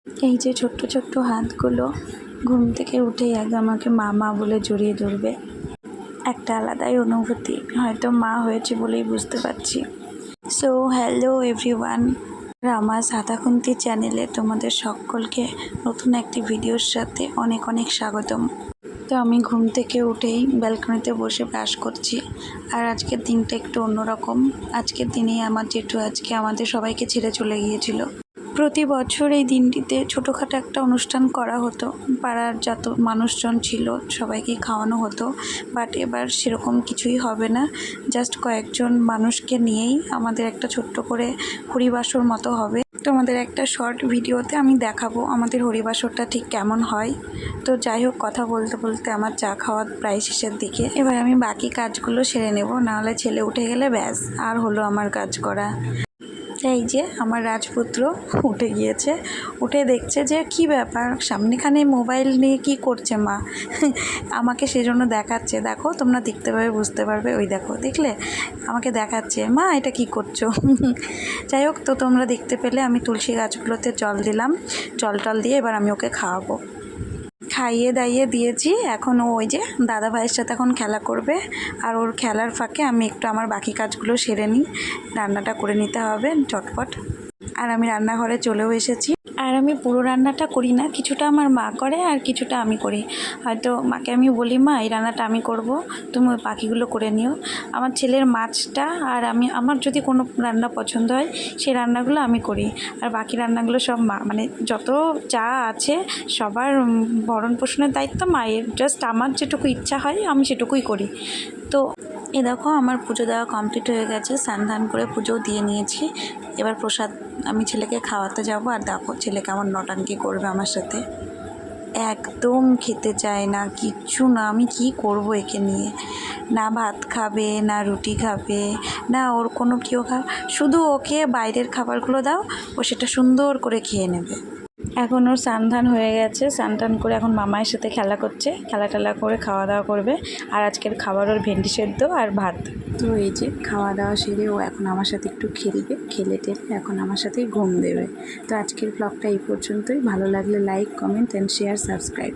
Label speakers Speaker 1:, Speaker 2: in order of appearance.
Speaker 1: এই যে ছোট্ট ছোট্ট হাতগুলো ঘুম থেকে উঠেই আগে আমাকে মা মা বলে জড়িয়ে ধরবে। একটা আলাদাই অনুভূতি, হয়তো মা হয়েছে বলেই বুঝতে পারছি। সো হ্যালো এভরিওয়ান, রামা সাদাকুন্তি চ্যানেলে তোমাদের সকলকে নতুন একটি ভিডিওর সাথে অনেক অনেক স্বাগতম। তো আমি ঘুম থেকে উঠেই ব্যালকনিতে বসে ব্রাশ করছি। আর আজকের দিনটা একটু অন্যরকম। আজকের দিনেই আমার জেঠু আজকে আমাদের সবাইকে ছেড়ে চলে গিয়েছিল। প্রতি বছর এই দিনটিতে ছোটোখাটো একটা অনুষ্ঠান করা হতো, পাড়ার যত মানুষজন ছিল সবাইকে খাওয়ানো হতো। বাট এবার সেরকম কিছুই হবে না, জাস্ট কয়েকজন মানুষকে নিয়েই আমাদের একটা ছোট্ট করে হরিবাসর মতো হবে। তোমাদের একটা শর্ট ভিডিওতে আমি দেখাবো আমাদের হরিবাসরটা ঠিক কেমন হয়। তো যাই হোক, কথা বলতে বলতে আমার চা খাওয়া প্রায় শেষের দিকে। এবার আমি বাকি কাজগুলো সেরে নেব, নাহলে ছেলে উঠে গেলে ব্যাস আর হলো আমার কাজ করা। এই যে আমার রাজপুত্র উঠে গিয়েছে, উঠে দেখছে যে কি ব্যাপার সামনেখানে মোবাইল নিয়ে কি করছে মা। আমাকে সেজন্য দেখাচ্ছে, দেখো তোমরা দেখতে পাবে বুঝতে পারবে, ওই দেখো দেখলে আমাকে দেখাচ্ছে মা এটা কি করছো। যাই হোক, তো তোমরা দেখতে পেলে আমি তুলসী গাছগুলোতে জল দিলাম, জল টল দিয়ে এবার আমি ওকে খাওয়াবো। খাইয়ে দাইয়ে দিয়েছি, এখন ও ওই যে দাদা ভাইয়ের সাথে এখন খেলা করবে। আর ওর খেলার ফাঁকে আমি একটু আমার বাকি কাজগুলো সেরে নিই, রান্নাটা করে নিতে হবে চটপট। আর আমি রান্নাঘরে চলেও এসেছি। আর আমি পুরো রান্নাটা করি না, কিছুটা আমার মা করে আর কিছুটা আমি করি। হয়তো মাকে আমি বলি মা এই রান্নাটা আমি করব, তুমি ওই বাকিগুলো করে নিও। আমার ছেলের মাছটা আর আমার যদি কোনো রান্না পছন্দ হয় সেই রান্নাগুলো আমি করি। আর বাকি রান্নাগুলো সব মা, মানে যত যা আছে সবার ভরণ পোষণের দায়িত্ব মায়ের, জাস্ট আমার যেটুকু ইচ্ছা হয় আমি সেটুকুই করি। তো এ দেখো আমার পুজো দেওয়া কমপ্লিট হয়ে গেছে, স্নান ধান করে পুজোও দিয়ে নিয়েছি। এবার প্রসাদ আমি ছেলেকে খাওয়াতে যাব। আর দেখো ছেলে কেমন নটাঙ্কি করবে আমার সাথে, একদম খেতে চায় না, কিচ্ছু না। আমি কি করব একে নিয়ে, না ভাত খাবে না রুটি খাবে না ওর কোনো কেউ শুধু ওকে বাইরের খাবারগুলো দাও, ও সেটা সুন্দর করে খেয়ে নেবে। এখন ওর স্নান হয়ে গেছে, স্নান করে এখন মামায়ের সাথে খেলা করছে, খেলা টেলা করে খাওয়া দাওয়া করবে। আর আজকের খাবার ওর ভেন্ডি সেদ্ধ আর ভাত। তো এই যে খাওয়া দাওয়া সেরে ও এখন আমার সাথে একটু খেলবে, খেলে টেলে এখন আমার সাথেই ঘুম দেবে। তো আজকের ব্লগটা এই পর্যন্তই। ভালো লাগলে like, comment and share, subscribe.